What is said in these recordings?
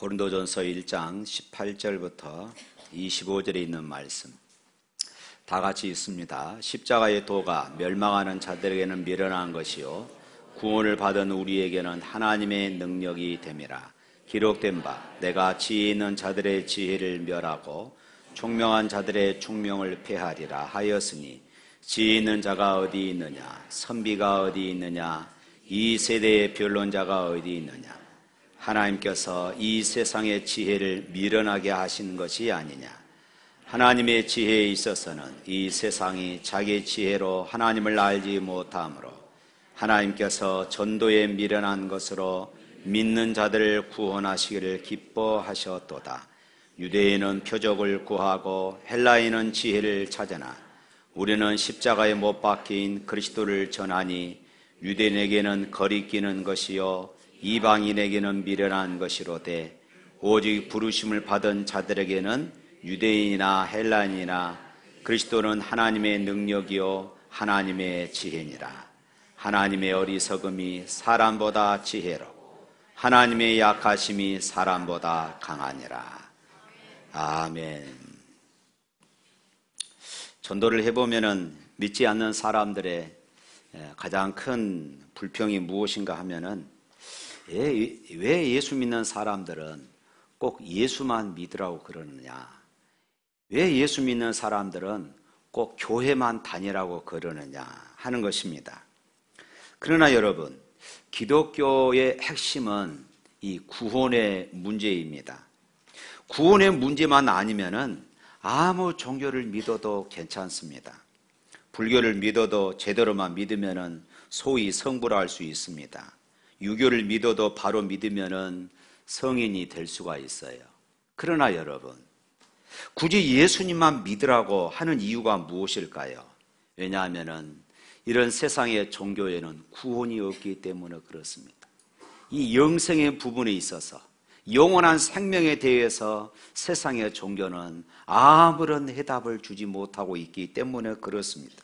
고린도전서 1장 18절부터 25절에 있는 말씀 다 같이 읽습니다. 십자가의 도가 멸망하는 자들에게는 미련한 것이요 구원을 받은 우리에게는 하나님의 능력이 됨이라. 기록된 바 내가 지혜 있는 자들의 지혜를 멸하고 총명한 자들의 총명을 폐하리라 하였으니 지혜 있는 자가 어디 있느냐, 선비가 어디 있느냐, 이 세대의 변론자가 어디 있느냐. 하나님께서 이 세상의 지혜를 미련하게 하신 것이 아니냐. 하나님의 지혜에 있어서는 이 세상이 자기 지혜로 하나님을 알지 못하므로 하나님께서 전도에 미련한 것으로 믿는 자들을 구원하시기를 기뻐하셨도다. 유대인은 표적을 구하고 헬라인은 지혜를 찾으나 우리는 십자가에 못 박힌 그리스도를 전하니 유대인에게는 거리끼는 것이요 이방인에게는 미련한 것이로되 오직 부르심을 받은 자들에게는 유대인이나 헬라인이나 그리스도는 하나님의 능력이요 하나님의 지혜니라. 하나님의 어리석음이 사람보다 지혜롭고 하나님의 약하심이 사람보다 강하니라. 아멘. 전도를 해보면은 믿지 않는 사람들의 가장 큰 불평이 무엇인가 하면은 왜 예수 믿는 사람들은 꼭 예수만 믿으라고 그러느냐? 왜 예수 믿는 사람들은 꼭 교회만 다니라고 그러느냐 하는 것입니다. 그러나 여러분, 기독교의 핵심은 이 구원의 문제입니다. 구원의 문제만 아니면은 아무 종교를 믿어도 괜찮습니다. 불교를 믿어도 제대로만 믿으면은 소위 성부라 할 수 있습니다. 유교를 믿어도 바로 믿으면은 성인이 될 수가 있어요. 그러나 여러분, 굳이 예수님만 믿으라고 하는 이유가 무엇일까요? 왜냐하면은 이런 세상의 종교에는 구원이 없기 때문에 그렇습니다. 이 영생의 부분에 있어서 영원한 생명에 대해서 세상의 종교는 아무런 해답을 주지 못하고 있기 때문에 그렇습니다.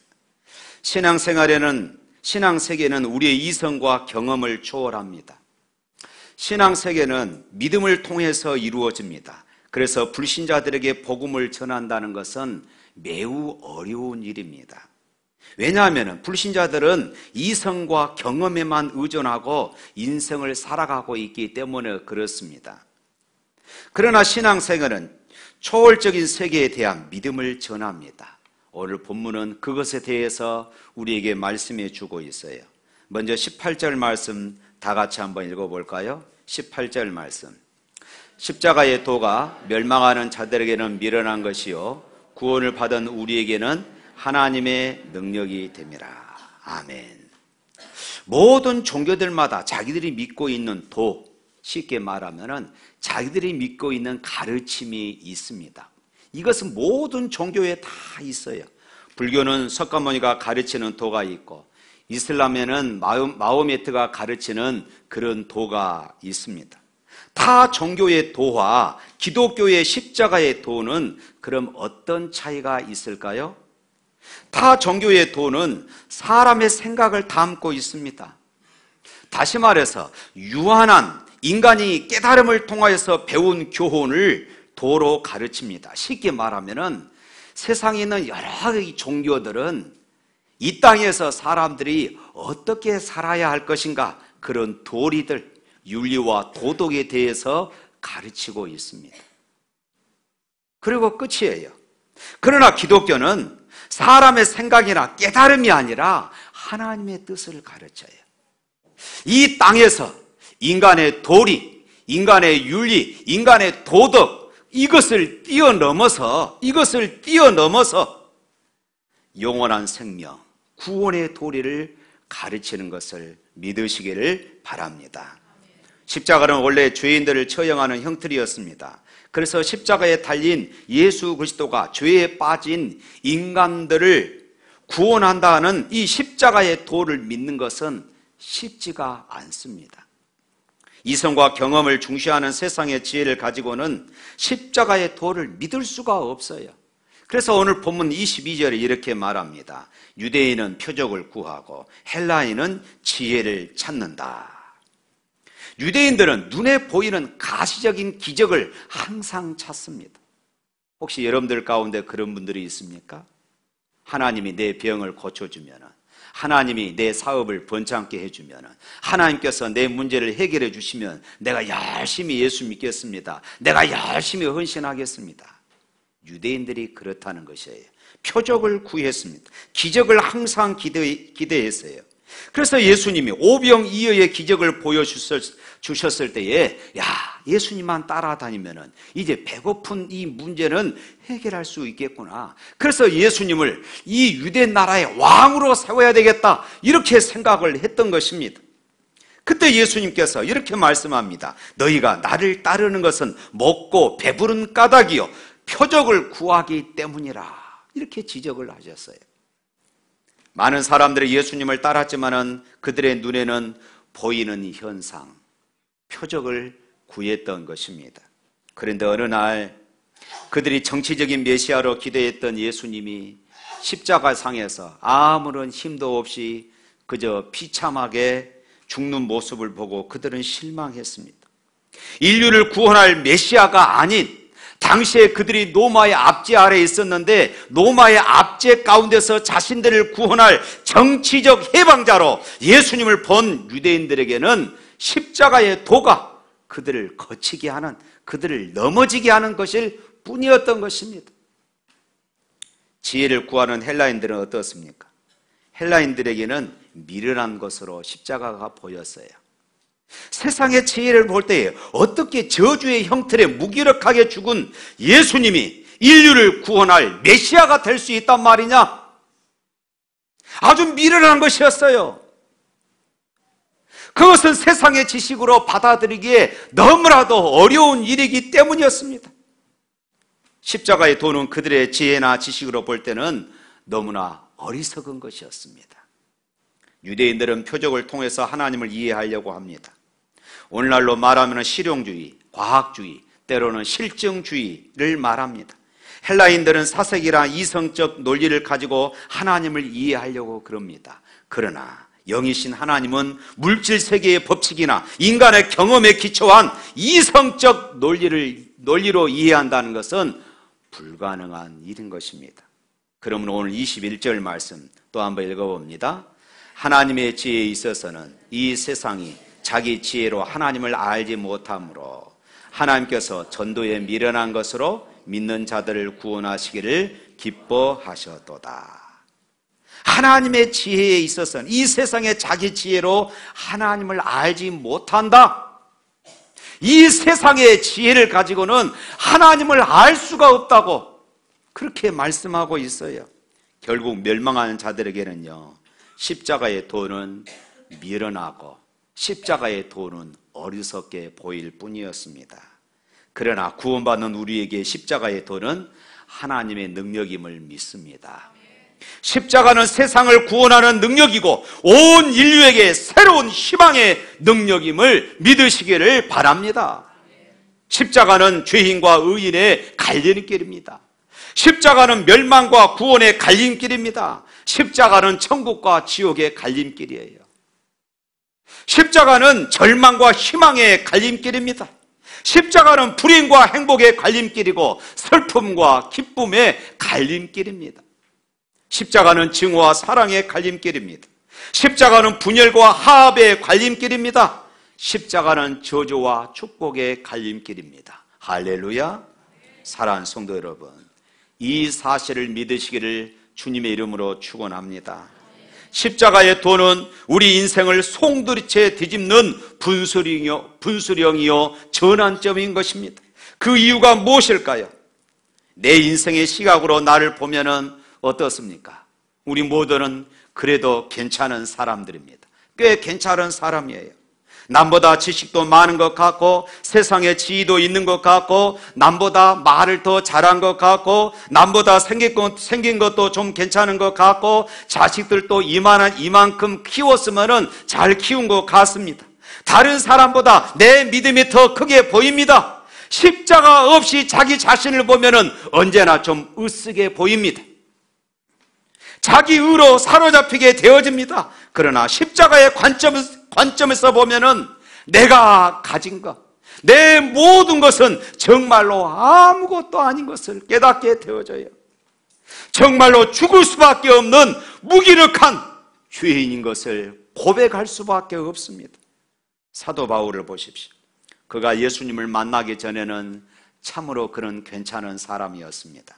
신앙세계는 우리의 이성과 경험을 초월합니다. 신앙세계는 믿음을 통해서 이루어집니다. 그래서 불신자들에게 복음을 전한다는 것은 매우 어려운 일입니다. 왜냐하면 불신자들은 이성과 경험에만 의존하고 인생을 살아가고 있기 때문에 그렇습니다. 그러나 신앙세계는 초월적인 세계에 대한 믿음을 전합니다. 오늘 본문은 그것에 대해서 우리에게 말씀해 주고 있어요. 먼저 18절 말씀 다 같이 한번 읽어볼까요? 18절 말씀. 십자가의 도가 멸망하는 자들에게는 미련한 것이요 구원을 받은 우리에게는 하나님의 능력이 됨이라. 아멘. 모든 종교들마다 자기들이 믿고 있는 도, 쉽게 말하면은 자기들이 믿고 있는 가르침이 있습니다. 이것은 모든 종교에 다 있어요. 불교는 석가모니가 가르치는 도가 있고 이슬람에는 마호메트가 가르치는 그런 도가 있습니다. 타 종교의 도와 기독교의 십자가의 도는 그럼 어떤 차이가 있을까요? 타 종교의 도는 사람의 생각을 담고 있습니다. 다시 말해서 유한한 인간이 깨달음을 통하여서 배운 교훈을 도로 가르칩니다. 쉽게 말하면은 세상에 있는 여러 가지 종교들은 이 땅에서 사람들이 어떻게 살아야 할 것인가 그런 도리들, 윤리와 도덕에 대해서 가르치고 있습니다. 그리고 끝이에요. 그러나 기독교는 사람의 생각이나 깨달음이 아니라 하나님의 뜻을 가르쳐요. 이 땅에서 인간의 도리, 인간의 윤리, 인간의 도덕 이것을 뛰어넘어서 영원한 생명, 구원의 도리를 가르치는 것을 믿으시기를 바랍니다. 십자가는 원래 죄인들을 처형하는 형틀이었습니다. 그래서 십자가에 달린 예수 그리스도가 죄에 빠진 인간들을 구원한다는 이 십자가의 도를 믿는 것은 쉽지가 않습니다. 이성과 경험을 중시하는 세상의 지혜를 가지고는 십자가의 도를 믿을 수가 없어요. 그래서 오늘 본문 22절에 이렇게 말합니다. 유대인은 표적을 구하고 헬라인은 지혜를 찾는다. 유대인들은 눈에 보이는 가시적인 기적을 항상 찾습니다. 혹시 여러분들 가운데 그런 분들이 있습니까? 하나님이 내 병을 고쳐주면, 하나님이 내 사업을 번창게 해주면, 하나님께서 내 문제를 해결해 주시면 내가 열심히 예수 믿겠습니다. 내가 열심히 헌신하겠습니다. 유대인들이 그렇다는 것이에요. 표적을 구했습니다. 기적을 항상 기대했어요. 그래서 예수님이 오병이어의 기적을 보여주셨을 때에 예수님만 따라다니면 이제 배고픈 이 문제는 해결할 수 있겠구나. 그래서 예수님을 이 유대 나라의 왕으로 세워야 되겠다, 이렇게 생각을 했던 것입니다. 그때 예수님께서 이렇게 말씀합니다. 너희가 나를 따르는 것은 먹고 배부른 까닭이요 표적을 구하기 때문이라, 이렇게 지적을 하셨어요. 많은 사람들이 예수님을 따랐지만은 그들의 눈에는 보이는 현상, 표적을 구했던 것입니다. 그런데 어느 날 그들이 정치적인 메시아로 기대했던 예수님이 십자가상에서 아무런 힘도 없이 그저 비참하게 죽는 모습을 보고 그들은 실망했습니다. 인류를 구원할 메시아가 아닌, 당시에 그들이 로마의 압제 아래에 있었는데 로마의 압제 가운데서 자신들을 구원할 정치적 해방자로 예수님을 본 유대인들에게는 십자가의 도가 그들을 거치게 하는, 그들을 넘어지게 하는 것일 뿐이었던 것입니다. 지혜를 구하는 헬라인들은 어떻습니까? 헬라인들에게는 미련한 것으로 십자가가 보였어요. 세상의 지혜를 볼 때에 어떻게 저주의 형틀에 무기력하게 죽은 예수님이 인류를 구원할 메시아가 될 수 있단 말이냐? 아주 미련한 것이었어요. 그것은 세상의 지식으로 받아들이기에 너무나도 어려운 일이기 때문이었습니다. 십자가의 도는 그들의 지혜나 지식으로 볼 때는 너무나 어리석은 것이었습니다. 유대인들은 표적을 통해서 하나님을 이해하려고 합니다. 오늘날로 말하면 실용주의, 과학주의, 때로는 실증주의를 말합니다. 헬라인들은 사색이나 이성적 논리를 가지고 하나님을 이해하려고 그럽니다. 그러나 영이신 하나님은 물질 세계의 법칙이나 인간의 경험에 기초한 이성적 논리로 이해한다는 것은 불가능한 일인 것입니다. 그러면 오늘 21절 말씀 또 한번 읽어봅니다. 하나님의 지혜에 있어서는 이 세상이 자기 지혜로 하나님을 알지 못하므로 하나님께서 전도에 미련한 것으로 믿는 자들을 구원하시기를 기뻐하셨도다. 하나님의 지혜에 있어서는 이 세상의 자기 지혜로 하나님을 알지 못한다. 이 세상의 지혜를 가지고는 하나님을 알 수가 없다고 그렇게 말씀하고 있어요. 결국 멸망하는 자들에게는요, 십자가의 도는 미련하고 십자가의 도는 어리석게 보일 뿐이었습니다. 그러나 구원받는 우리에게 십자가의 도는 하나님의 능력임을 믿습니다. 십자가는 세상을 구원하는 능력이고 온 인류에게 새로운 희망의 능력임을 믿으시기를 바랍니다. 십자가는 죄인과 의인의 갈림길입니다. 십자가는 멸망과 구원의 갈림길입니다. 십자가는 천국과 지옥의 갈림길이에요. 십자가는 절망과 희망의 갈림길입니다. 십자가는 불행과 행복의 갈림길이고 슬픔과 기쁨의 갈림길입니다. 십자가는 증오와 사랑의 갈림길입니다. 십자가는 분열과 화합의 갈림길입니다. 십자가는 저주와 축복의 갈림길입니다. 할렐루야. 사랑하는 성도 여러분, 이 사실을 믿으시기를 주님의 이름으로 축원합니다. 십자가의 도는 우리 인생을 송두리째 뒤집는 분수령이요 전환점인 것입니다. 그 이유가 무엇일까요? 내 인생의 시각으로 나를 보면은 어떻습니까? 우리 모두는 그래도 괜찮은 사람들입니다. 꽤 괜찮은 사람이에요. 남보다 지식도 많은 것 같고 세상에 지위도 있는 것 같고 남보다 말을 더 잘한 것 같고 남보다 생긴 것도 좀 괜찮은 것 같고 자식들도 이만큼 키웠으면 잘 키운 것 같습니다. 다른 사람보다 내 믿음이 더 크게 보입니다. 십자가 없이 자기 자신을 보면 언제나 좀 으쓱해 보입니다. 자기 의로 사로잡히게 되어집니다. 그러나 십자가의 관점에서 보면은 내가 가진 것, 내 모든 것은 정말로 아무것도 아닌 것을 깨닫게 되어져요. 정말로 죽을 수밖에 없는 무기력한 죄인인 것을 고백할 수밖에 없습니다. 사도 바울을 보십시오. 그가 예수님을 만나기 전에는 참으로 그는 괜찮은 사람이었습니다.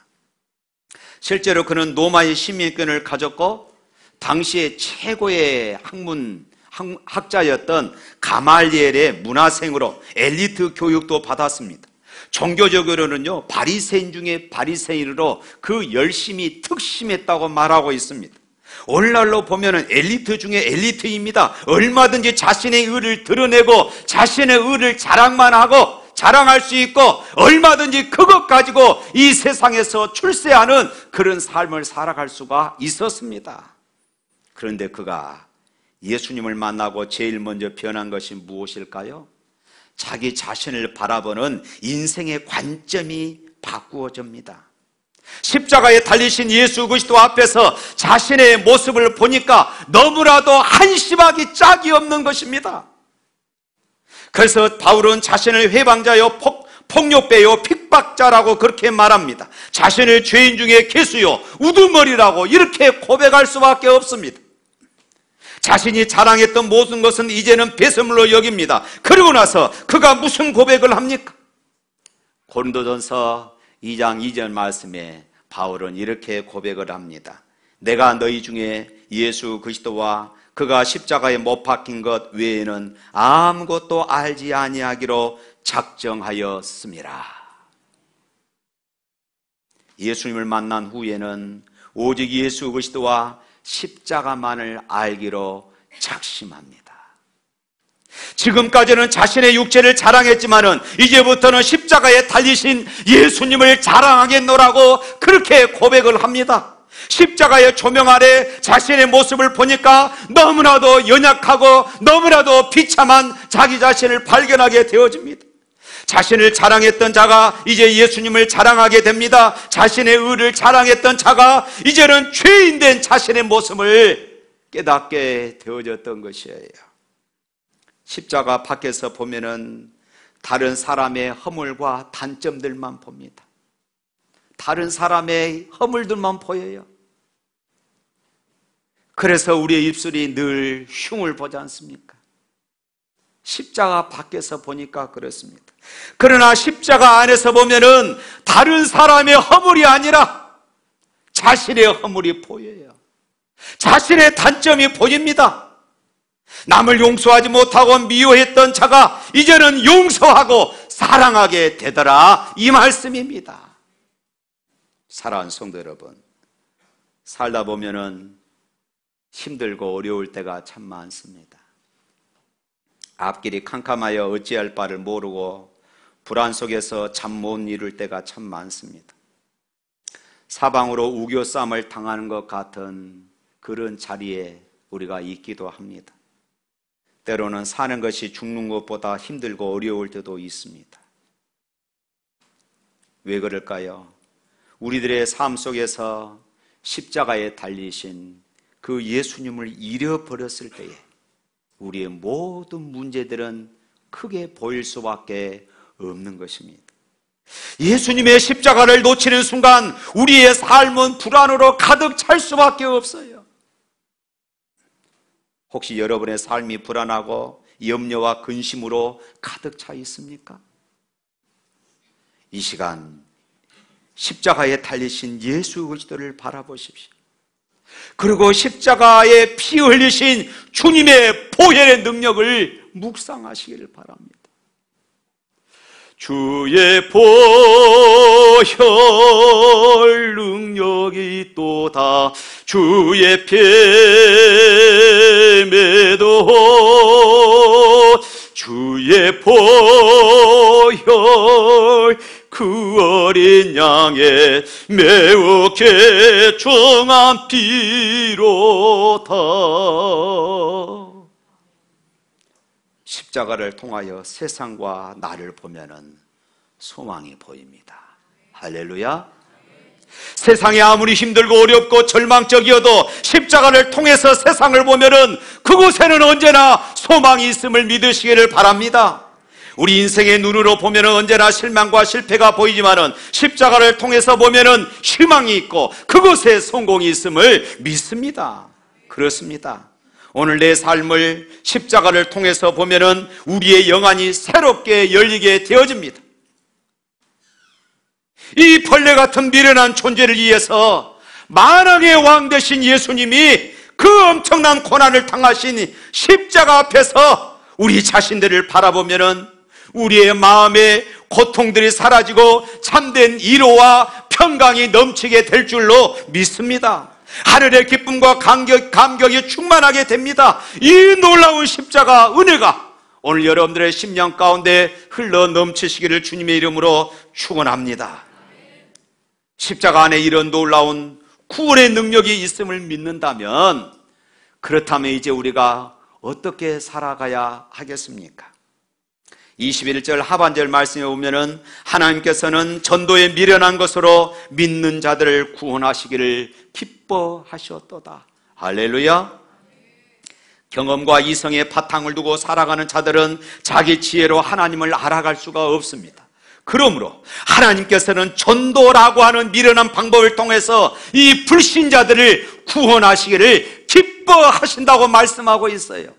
실제로 그는 로마의 시민권을 가졌고 당시의 최고의 학자였던 가말리엘의 문화생으로 엘리트 교육도 받았습니다. 종교적으로는요, 바리새인 중에 바리새인으로 그 열심히 특심했다고 말하고 있습니다. 오늘날로 보면은 엘리트 중에 엘리트입니다. 얼마든지 자신의 의를 드러내고 자신의 의를 자랑할 수 있고 얼마든지 그것 가지고 이 세상에서 출세하는 그런 삶을 살아갈 수가 있었습니다. 그런데 그가 예수님을 만나고 제일 먼저 변한 것이 무엇일까요? 자기 자신을 바라보는 인생의 관점이 바꾸어집니다. 십자가에 달리신 예수 그리스도 앞에서 자신의 모습을 보니까 너무나도 한심하기 짝이 없는 것입니다. 그래서 바울은 자신을 회방자요, 폭력배요, 핍박자라고 그렇게 말합니다. 자신을 죄인 중에 괴수요, 우두머리라고 이렇게 고백할 수밖에 없습니다. 자신이 자랑했던 모든 것은 이제는 배설물로 여깁니다. 그러고 나서 그가 무슨 고백을 합니까? 고린도전서 2장 2절 말씀에 바울은 이렇게 고백을 합니다. 내가 너희 중에 예수 그리스도와 그가 십자가에 못 박힌 것 외에는 아무것도 알지 아니하기로 작정하였음이라. 예수님을 만난 후에는 오직 예수 그리스도와 십자가만을 알기로 작심합니다. 지금까지는 자신의 육체를 자랑했지만은 이제부터는 십자가에 달리신 예수님을 자랑하겠노라고 그렇게 고백을 합니다. 십자가의 조명 아래 자신의 모습을 보니까 너무나도 연약하고 너무나도 비참한 자기 자신을 발견하게 되어집니다. 자신을 자랑했던 자가 이제 예수님을 자랑하게 됩니다. 자신의 의를 자랑했던 자가 이제는 죄인된 자신의 모습을 깨닫게 되어졌던 것이에요. 십자가 밖에서 보면은 다른 사람의 허물과 단점들만 봅니다. 다른 사람의 허물들만 보여요. 그래서 우리의 입술이 늘 흉을 보지 않습니까? 십자가 밖에서 보니까 그렇습니다. 그러나 십자가 안에서 보면은 다른 사람의 허물이 아니라 자신의 허물이 보여요. 자신의 단점이 보입니다. 남을 용서하지 못하고 미워했던 자가 이제는 용서하고 사랑하게 되더라, 이 말씀입니다. 사랑하는 성도 여러분, 살다 보면은 힘들고 어려울 때가 참 많습니다. 앞길이 캄캄하여 어찌할 바를 모르고 불안 속에서 잠 못 이룰 때가 참 많습니다. 사방으로 우겨쌈을 당하는 것 같은 그런 자리에 우리가 있기도 합니다. 때로는 사는 것이 죽는 것보다 힘들고 어려울 때도 있습니다. 왜 그럴까요? 우리들의 삶 속에서 십자가에 달리신 그 예수님을 잃어버렸을 때에 우리의 모든 문제들은 크게 보일 수밖에 없는 것입니다. 예수님의 십자가를 놓치는 순간 우리의 삶은 불안으로 가득 찰 수밖에 없어요. 혹시 여러분의 삶이 불안하고 염려와 근심으로 가득 차 있습니까? 이 시간 십자가에 달리신 예수 그리스도를 바라보십시오. 그리고 십자가에 피 흘리신 주님의 보혈의 능력을 묵상하시기를 바랍니다. 주의 보혈 능력이 또다 주의 피에도 주의 보혈 그 어린 양의 매우 개정한 피로다. 십자가를 통하여 세상과 나를 보면은 소망이 보입니다. 할렐루야. 세상이 아무리 힘들고 어렵고 절망적이어도 십자가를 통해서 세상을 보면은 그곳에는 언제나 소망이 있음을 믿으시기를 바랍니다. 우리 인생의 눈으로 보면은 언제나 실망과 실패가 보이지만은 십자가를 통해서 보면은 희망이 있고 그곳에 성공이 있음을 믿습니다. 그렇습니다. 오늘 내 삶을 십자가를 통해서 보면은 우리의 영안이 새롭게 열리게 되어집니다. 이 벌레 같은 미련한 존재를 위해서 만왕의 왕 되신 예수님이 그 엄청난 고난을 당하신 십자가 앞에서 우리 자신들을 바라보면은 우리의 마음의 고통들이 사라지고 참된 위로와 평강이 넘치게 될 줄로 믿습니다. 하늘의 기쁨과 감격이 충만하게 됩니다. 이 놀라운 십자가 은혜가 오늘 여러분들의 심령 가운데 흘러 넘치시기를 주님의 이름으로 축원합니다. 십자가 안에 이런 놀라운 구원의 능력이 있음을 믿는다면, 그렇다면 이제 우리가 어떻게 살아가야 하겠습니까? 21절 하반절 말씀에 보면은 하나님께서는 전도에 미련한 것으로 믿는 자들을 구원하시기를 기뻐하셨도다. 할렐루야. 경험과 이성의 바탕을 두고 살아가는 자들은 자기 지혜로 하나님을 알아갈 수가 없습니다. 그러므로 하나님께서는 전도라고 하는 미련한 방법을 통해서 이 불신자들을 구원하시기를 기뻐하신다고 말씀하고 있어요.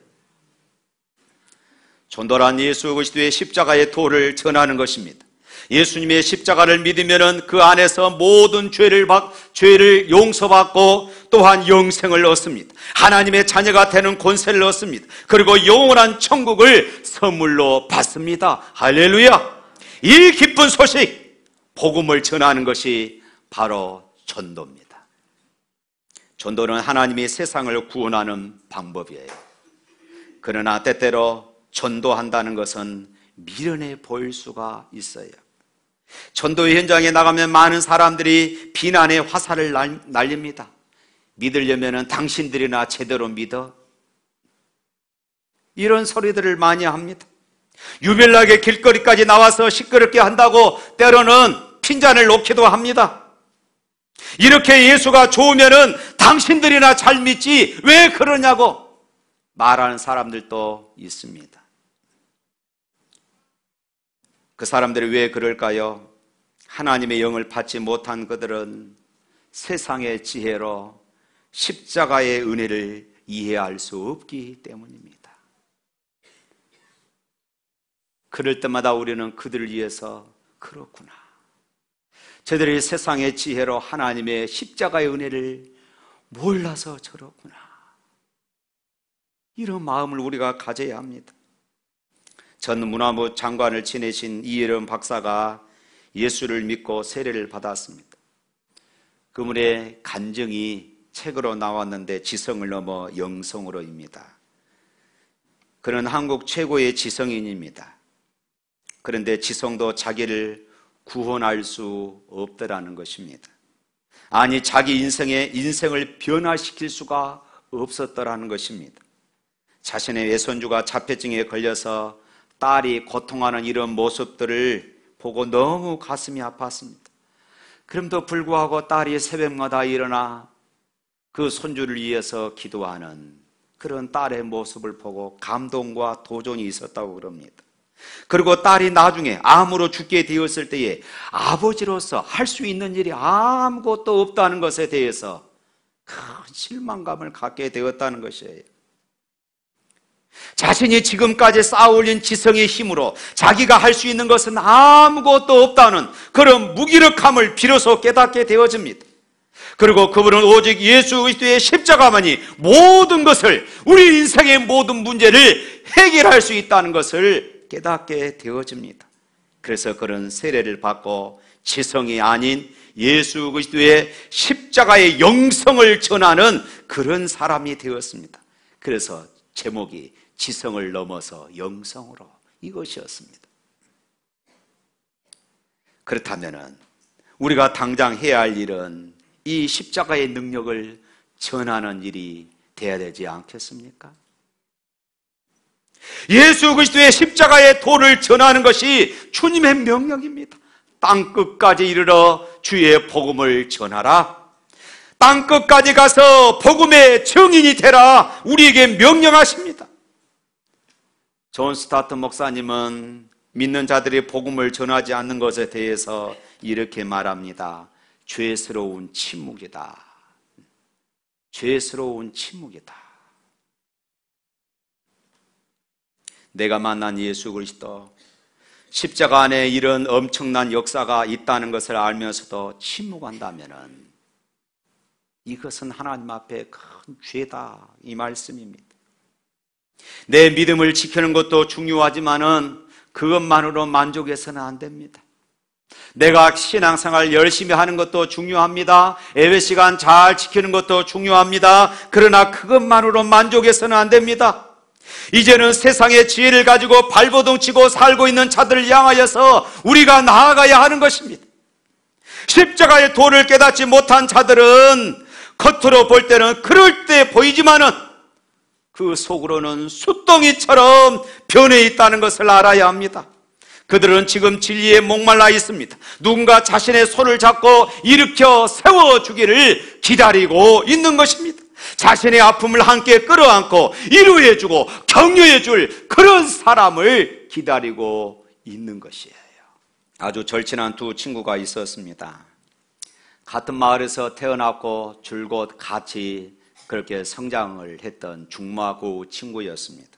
전도란 예수 그리스도의 십자가의 도를 전하는 것입니다. 예수님의 십자가를 믿으면 그 안에서 모든 죄를 용서받고 또한 영생을 얻습니다. 하나님의 자녀가 되는 권세를 얻습니다. 그리고 영원한 천국을 선물로 받습니다. 할렐루야. 이 기쁜 소식, 복음을 전하는 것이 바로 전도입니다. 전도는 하나님이 세상을 구원하는 방법이에요. 그러나 때때로 전도한다는 것은 미련해 보일 수가 있어요. 전도의 현장에 나가면 많은 사람들이 비난의 화살을 날립니다. 믿으려면 당신들이나 제대로 믿어, 이런 소리들을 많이 합니다. 유별나게 길거리까지 나와서 시끄럽게 한다고 때로는 핀잔을 놓기도 합니다. 이렇게 예수가 좋으면은 당신들이나 잘 믿지 왜 그러냐고 말하는 사람들도 있습니다. 그 사람들이 왜 그럴까요? 하나님의 영을 받지 못한 그들은 세상의 지혜로 십자가의 은혜를 이해할 수 없기 때문입니다. 그럴 때마다 우리는 그들을 위해서, 그렇구나, 저들이 세상의 지혜로 하나님의 십자가의 은혜를 몰라서 저렇구나, 이런 마음을 우리가 가져야 합니다. 전 문화부 장관을 지내신 이혜련 박사가 예수를 믿고 세례를 받았습니다. 그분의 간증이 책으로 나왔는데 지성을 넘어 영성으로입니다. 그는 한국 최고의 지성인입니다. 그런데 지성도 자기를 구원할 수 없더라는 것입니다. 아니, 자기 인생을 변화시킬 수가 없었더라는 것입니다. 자신의 외손주가 자폐증에 걸려서 딸이 고통하는 이런 모습들을 보고 너무 가슴이 아팠습니다. 그럼에도 불구하고 딸이 새벽마다 일어나 그 손주를 위해서 기도하는 그런 딸의 모습을 보고 감동과 도전이 있었다고 그럽니다. 그리고 딸이 나중에 암으로 죽게 되었을 때에 아버지로서 할 수 있는 일이 아무것도 없다는 것에 대해서 큰 실망감을 갖게 되었다는 것이에요. 자신이 지금까지 쌓아올린 지성의 힘으로 자기가 할 수 있는 것은 아무것도 없다는 그런 무기력함을 비로소 깨닫게 되어집니다. 그리고 그분은 오직 예수 그리스도의 십자가만이 모든 것을, 우리 인생의 모든 문제를 해결할 수 있다는 것을 깨닫게 되어집니다. 그래서 그런 세례를 받고 지성이 아닌 예수 그리스도의 십자가의 영성을 전하는 그런 사람이 되었습니다. 그래서 제목이 지성을 넘어서 영성으로, 이것이었습니다. 그렇다면 우리가 당장 해야 할 일은 이 십자가의 능력을 전하는 일이 돼야 되지 않겠습니까? 예수 그리스도의 십자가의 도를 전하는 것이 주님의 명령입니다. 땅끝까지 이르러 주의 복음을 전하라. 땅끝까지 가서 복음의 증인이 되라. 우리에게 명령하십니다. 존 스타트 목사님은 믿는 자들이 복음을 전하지 않는 것에 대해서 이렇게 말합니다. 죄스러운 침묵이다. 죄스러운 침묵이다. 내가 만난 예수 그리스도, 십자가 안에 이런 엄청난 역사가 있다는 것을 알면서도 침묵한다면 이것은 하나님 앞에 큰 죄다, 이 말씀입니다. 내 믿음을 지키는 것도 중요하지만은 그것만으로 만족해서는 안 됩니다. 내가 신앙생활 열심히 하는 것도 중요합니다. 예배 시간 잘 지키는 것도 중요합니다. 그러나 그것만으로 만족해서는 안 됩니다. 이제는 세상의 지혜를 가지고 발버둥치고 살고 있는 자들을 향하여서 우리가 나아가야 하는 것입니다. 십자가의 도를 깨닫지 못한 자들은 겉으로 볼 때는 그럴 때 보이지만은 그 속으로는 숫덩이처럼 변해 있다는 것을 알아야 합니다. 그들은 지금 진리에 목말라 있습니다. 누군가 자신의 손을 잡고 일으켜 세워주기를 기다리고 있는 것입니다. 자신의 아픔을 함께 끌어안고 위로해주고 격려해줄 그런 사람을 기다리고 있는 것이에요. 아주 절친한 두 친구가 있었습니다. 같은 마을에서 태어났고 줄곧 같이 그렇게 성장을 했던 중마고 친구였습니다.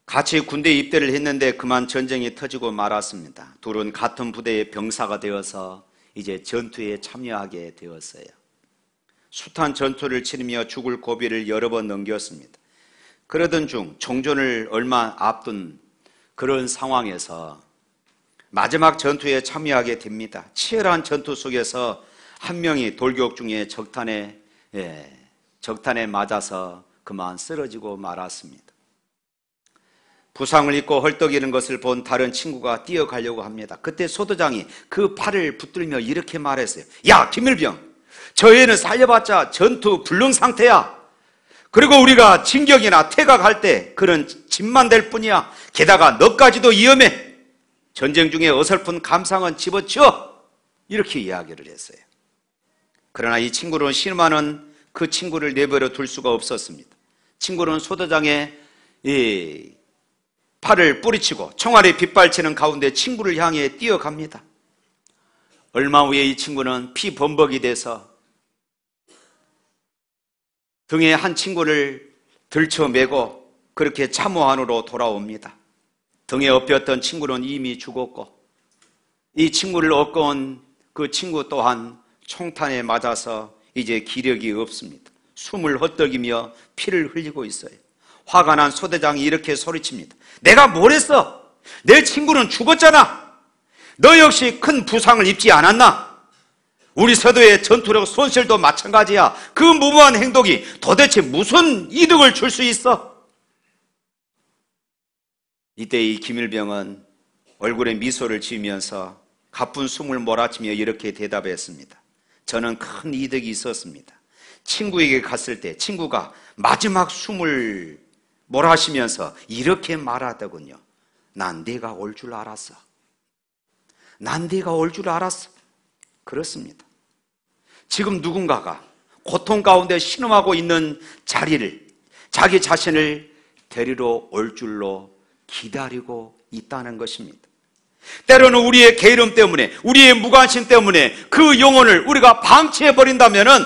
같이 군대 입대를 했는데 그만 전쟁이 터지고 말았습니다. 둘은 같은 부대의 병사가 되어서 이제 전투에 참여하게 되었어요. 숱한 전투를 치르며 죽을 고비를 여러 번 넘겼습니다. 그러던 중 종전을 얼마 앞둔 그런 상황에서 마지막 전투에 참여하게 됩니다. 치열한 전투 속에서 한 명이 돌격 중에 적탄에 맞아서 그만 쓰러지고 말았습니다. 부상을 입고 헐떡이는 것을 본 다른 친구가 뛰어가려고 합니다. 그때 소대장이 그 팔을 붙들며 이렇게 말했어요. 야, 김일병, 저 애는 살려봤자 전투 불능 상태야. 그리고 우리가 진격이나 퇴각할 때 그런 짐만 될 뿐이야. 게다가 너까지도 위험해. 전쟁 중에 어설픈 감상은 집어치워. 이렇게 이야기를 했어요. 그러나 이 친구는 신음하는 그 친구를 내버려 둘 수가 없었습니다. 친구는 소대장의 팔을 뿌리치고 총알이 빗발치는 가운데 친구를 향해 뛰어갑니다. 얼마 후에 이 친구는 피범벅이 돼서 등에 한 친구를 들쳐매고 그렇게 참호 안으로 돌아옵니다. 등에 업혔던 친구는 이미 죽었고 이 친구를 업고 온 그 친구 또한 총탄에 맞아서 이제 기력이 없습니다. 숨을 헛떡이며 피를 흘리고 있어요. 화가 난 소대장이 이렇게 소리칩니다. 내가 뭘 했어? 내 친구는 죽었잖아. 너 역시 큰 부상을 입지 않았나? 우리 서도의 전투력 손실도 마찬가지야. 그 무모한 행동이 도대체 무슨 이득을 줄 수 있어? 이때 이 김일병은 얼굴에 미소를 지으면서 가쁜 숨을 몰아치며 이렇게 대답했습니다. 저는 큰 이득이 있었습니다. 친구에게 갔을 때 친구가 마지막 숨을 몰아쉬면서 이렇게 말하더군요. 난 네가 올 줄 알았어. 난 네가 올 줄 알았어. 그렇습니다. 지금 누군가가 고통 가운데 신음하고 있는 자리를 자기 자신을 데리러 올 줄로 기다리고 있다는 것입니다. 때로는 우리의 게으름 때문에, 우리의 무관심 때문에 그 영혼을 우리가 방치해버린다면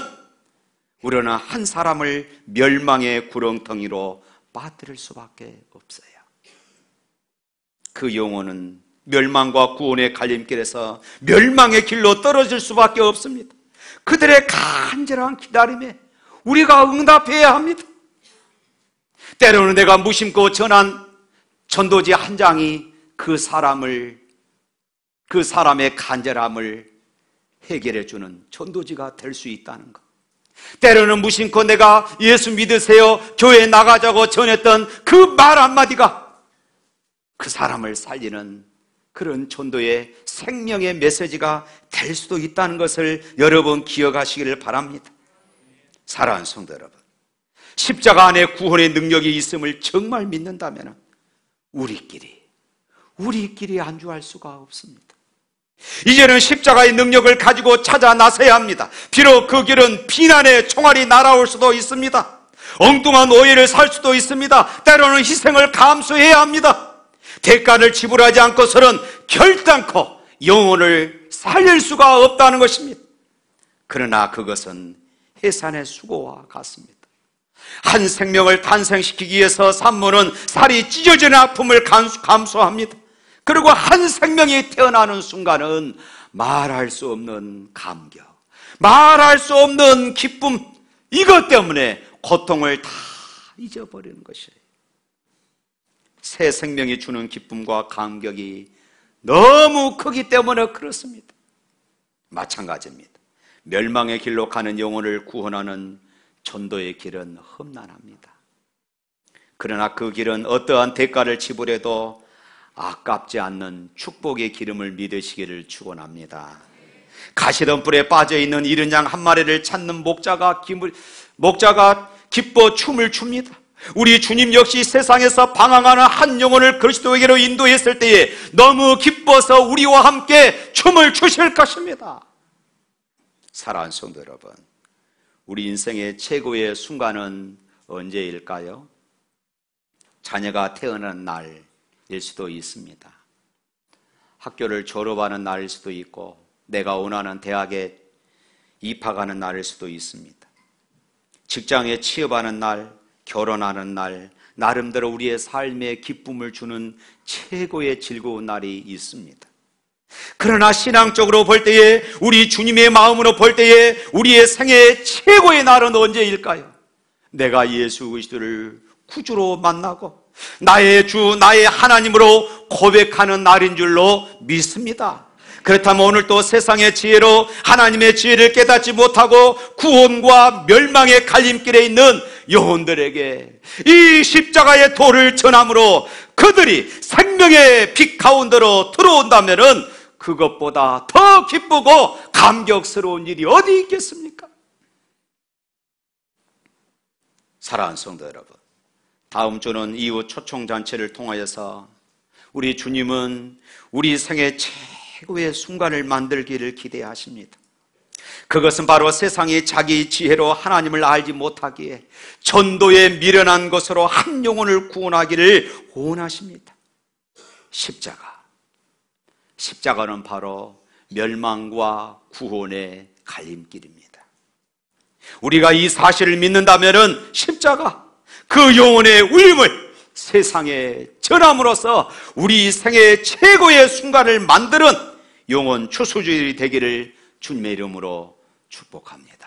우리는 한 사람을 멸망의 구렁텅이로 빠뜨릴 수밖에 없어요. 그 영혼은 멸망과 구원의 갈림길에서 멸망의 길로 떨어질 수밖에 없습니다. 그들의 간절한 기다림에 우리가 응답해야 합니다. 때로는 내가 무심코 전한 전도지 한 장이 그 사람의 간절함을 해결해주는 전도지가 될 수 있다는 것. 때로는 무심코 내가 예수 믿으세요, 교회에 나가자고 전했던 그 말 한마디가 그 사람을 살리는 그런 전도의 생명의 메시지가 될 수도 있다는 것을 여러분 기억하시기를 바랍니다. 사랑하는 성도 여러분, 십자가 안에 구원의 능력이 있음을 정말 믿는다면 우리끼리 안주할 수가 없습니다. 이제는 십자가의 능력을 가지고 찾아 나서야 합니다. 비록 그 길은 비난의 총알이 날아올 수도 있습니다. 엉뚱한 오해를 살 수도 있습니다. 때로는 희생을 감수해야 합니다. 대가를 지불하지 않고서는 결단코 영혼을 살릴 수가 없다는 것입니다. 그러나 그것은 해산의 수고와 같습니다. 한 생명을 탄생시키기 위해서 산모는 살이 찢어지는 아픔을 감수합니다. 그리고 한 생명이 태어나는 순간은 말할 수 없는 감격, 말할 수 없는 기쁨, 이것 때문에 고통을 다 잊어버리는 것이에요. 새 생명이 주는 기쁨과 감격이 너무 크기 때문에 그렇습니다. 마찬가지입니다. 멸망의 길로 가는 영혼을 구원하는 전도의 길은 험난합니다. 그러나 그 길은 어떠한 대가를 지불해도 아깝지 않는 축복의 기름을 믿으시기를 축원합니다. 가시덤불에 빠져있는 이른 양 한 마리를 찾는 목자가 기뻐 춤을 춥니다. 우리 주님 역시 세상에서 방황하는 한 영혼을 그리스도에게로 인도했을 때에 너무 기뻐서 우리와 함께 춤을 추실 것입니다. 사랑하는 성도 여러분, 우리 인생의 최고의 순간은 언제일까요? 자녀가 태어난 날일 수도 있습니다. 학교를 졸업하는 날일 수도 있고, 내가 원하는 대학에 입학하는 날일 수도 있습니다. 직장에 취업하는 날, 결혼하는 날, 나름대로 우리의 삶에 기쁨을 주는 최고의 즐거운 날이 있습니다. 그러나 신앙적으로 볼 때에, 우리 주님의 마음으로 볼 때에 우리의 생애의 최고의 날은 언제일까요? 내가 예수 그리스도를 구주로 만나고 나의 주, 나의 하나님으로 고백하는 날인 줄로 믿습니다. 그렇다면 오늘 또 세상의 지혜로 하나님의 지혜를 깨닫지 못하고 구원과 멸망의 갈림길에 있는 영혼들에게 이 십자가의 도를 전함으로 그들이 생명의 빛 가운데로 들어온다면 그것보다 더 기쁘고 감격스러운 일이 어디 있겠습니까? 사랑하는 성도 여러분, 다음 주는 이후 초청잔치를 통하여서 우리 주님은 우리 생애 최고의 순간을 만들기를 기대하십니다. 그것은 바로 세상이 자기 지혜로 하나님을 알지 못하기에 전도에 미련한 것으로 한 영혼을 구원하기를 원하십니다. 십자가는 바로 멸망과 구원의 갈림길입니다. 우리가 이 사실을 믿는다면 십자가, 그 영혼의 울림을 세상에 전함으로써 우리 생애의 최고의 순간을 만드는 영혼 추수주일이 되기를 주님의 이름으로 축복합니다.